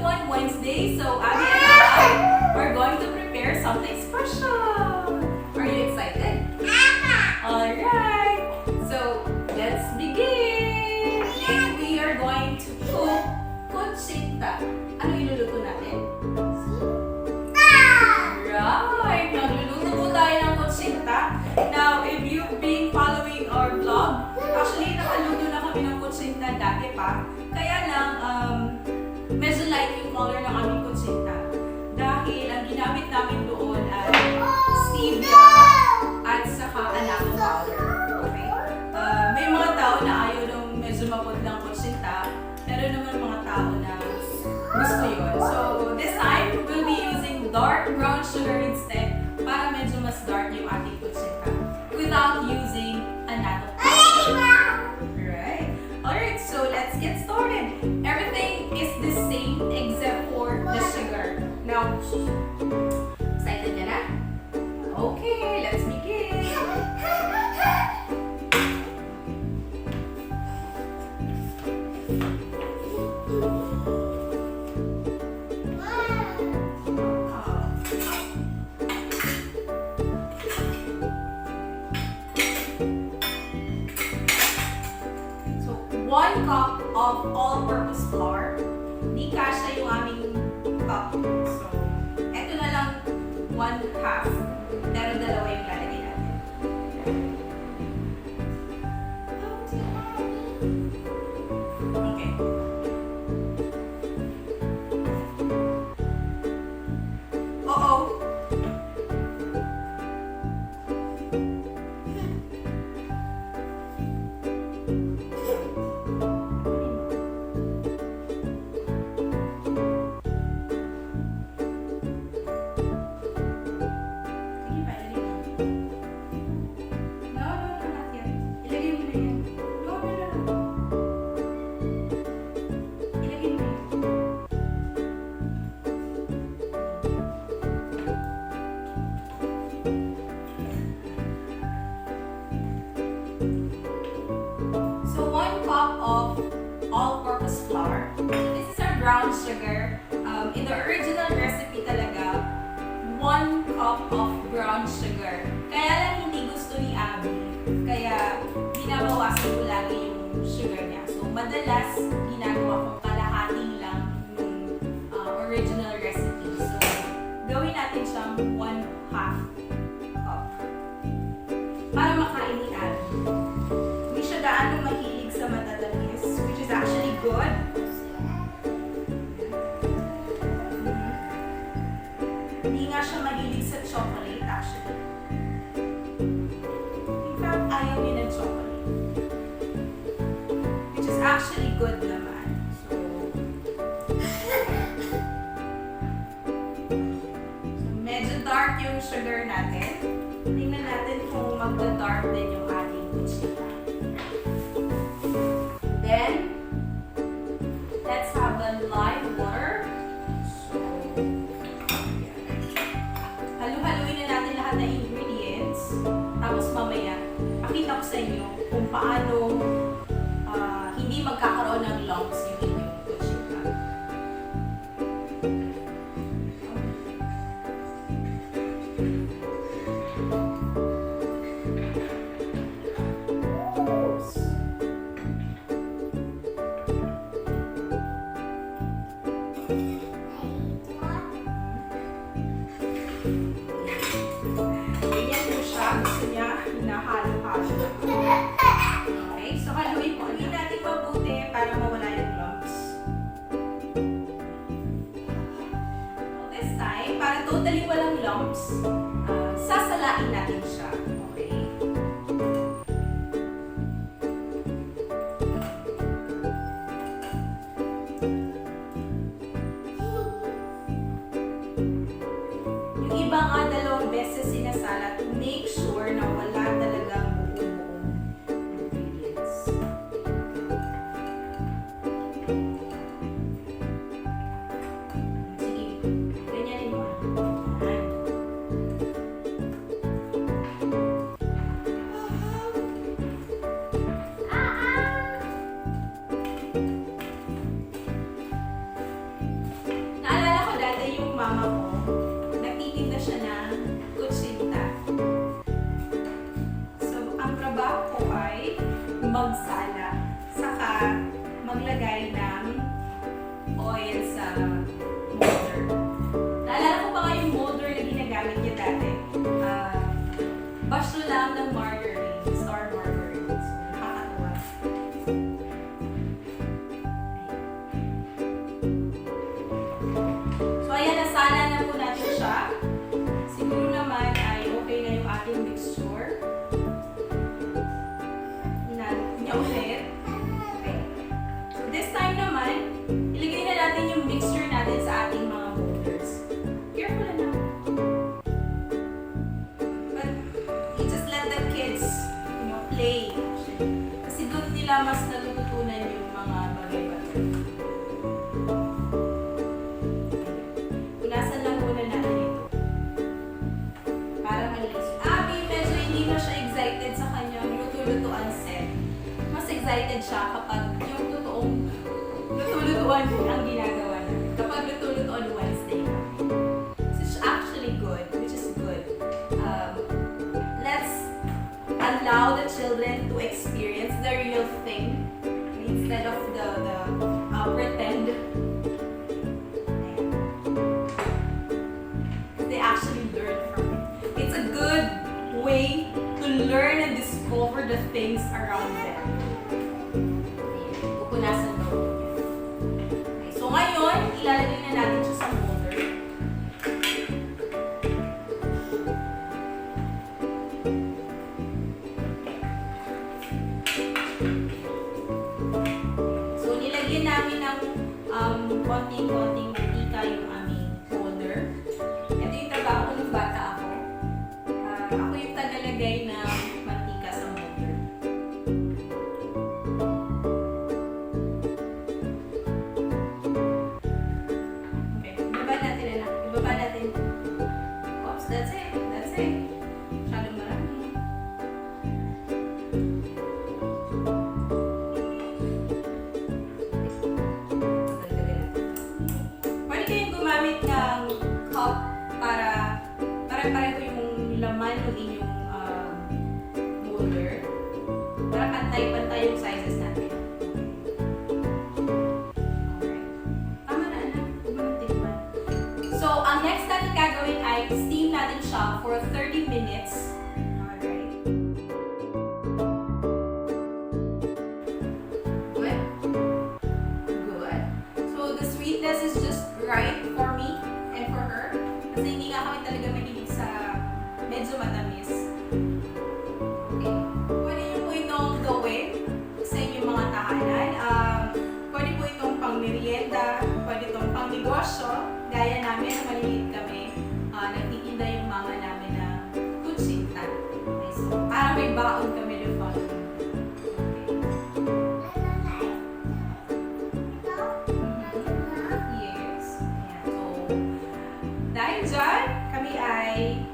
one Wednesday, so Abby and I are going to prepare something special. Are you excited? Alright, so let's begin. Today we are going to cook kutsinta. Ano iluluto natin? Right, nagluluto po tayo ng kutsinta. Now, if you've been following our vlog, actually nakaluto na kami ng kutsinta dati pa. Kaya lang, medyo light yung color ng aming kutsinta. Dahil ang ginamit namin doon ay stevia at saka annatto powder. Okay? May mga tao na ayaw ng medyo mapudlang kutsinta. Meron naman mga tao na gusto yun. So, this time, we'll be using dark brown sugar instead para medyo mas dark yung ating kutsinta without using annatto powder. Alright, so let's get started. Everything is the same except for the sugar. Now, excited ka na? Okay, let's begin. So, 1 cup of all-purpose flour. Hindi kasya yung aming cup. So, eto na lang 1/2. Pero dalawa yung lalagay natin. Okay. Oo. So 1 cup of all-purpose flour. This is our brown sugar. In the original recipe talaga, 1 cup of brown sugar. Kaya lang hindi gusto ni Abby. Kaya binabawasan ko lagi yung sugar niya. So madalas ginagawa ko kalahati lang yung original recipe. So gawin natin siyang 1/2 cup. Para makain ni Abby. Hindi siya gaano mahilig sa matatamis, which is actually good. Hindi nga siya mahilig sa chocolate, actually. In fact, ayaw niya ng chocolate. Which is actually good naman. So medyo dark yung sugar natin. Tingnan natin kung magda-dark din yung ating kutsinta. Then, let's have the lime water. So, halu-haluin na natin lahat ng ingredients. Tapos mamaya, pakita ko sa inyo kung paano hindi magkakaroon ng lumps yung inyong kutsinta. Ganyan po siya. Gusto niya hinahalo-halo. Okay, so haluin po. Haluin natin mabuti para mawala yung lumps. So this time, para totally walang lumps, sasalain natin siya. Okay? Yung iba nga 2 beses sinasala to make sure na wala talagang buong ingredients. Sige, ganyanin mo. Ayan. sa molder. Naalala ko pa nga yung molder na ginagamit niya dati. Basto lang ng margarine, star margarine. So, nakakatuwa. So, ayan, nasala na po natin siya. Siguro naman ay okay na yung ating mixture. Hinalo niya ulit. Okay. So, this time naman, ilagay na natin yung mixture natin sa ating mga molders. Careful na. But, you just let the kids, play. Kasi doon nila mas natututunan yung mga bagay-bagay. Punasan lang muna natin ito. Para malinis. Medyo hindi na siya excited sa kanyang luto-lutuan set. Mas excited siya kapag yung totoong luto-lutuan ang ginagawa niya. Kapag luto-lutuan Wednesday. Which is actually good. Which is good. Let's allow the children to experience the real thing instead of the pretend. They actually learn from it. It's a good way to learn and discover the things around them. Pupunasan daw. Okay, so ngayon, ilalagay na natin siya sa molder. So, nilagyan namin ng konting-konting mantika yung aming molder. Ito yung trabaho ko nung bata ako. Ako yung tagalagay ng mantika sa molder. Okay, ibaba natin na lang. Ibaba natin. Oops, that's it. That's it. Masyadong marami. Pwede kayong gumamit ng cup para pare-pareho yung laman ng inyong molder. Para pantay-pantay yung sizes natin. Alright. Tama na, anak. Huwag mo nang tikman. So, ang next natin gagawin ay steam natin siya for 30 minutes. Alright. Good? Good. So, the sweetness is just right for me and for her. Kasi hindi nga kami talaga mahilig sa medyo matamis. Okay. Pwede niyo po itong gawin sa inyong mga tahanan. Pwede po itong pang merienda, pwede itong pang negosyo. Gaya namin, maliliit kami. Nagtitinda yung mama namin na kutsinta. Okay, so, para may baon kami the following. Yes. Ayan. So, dahil dyan, kami ay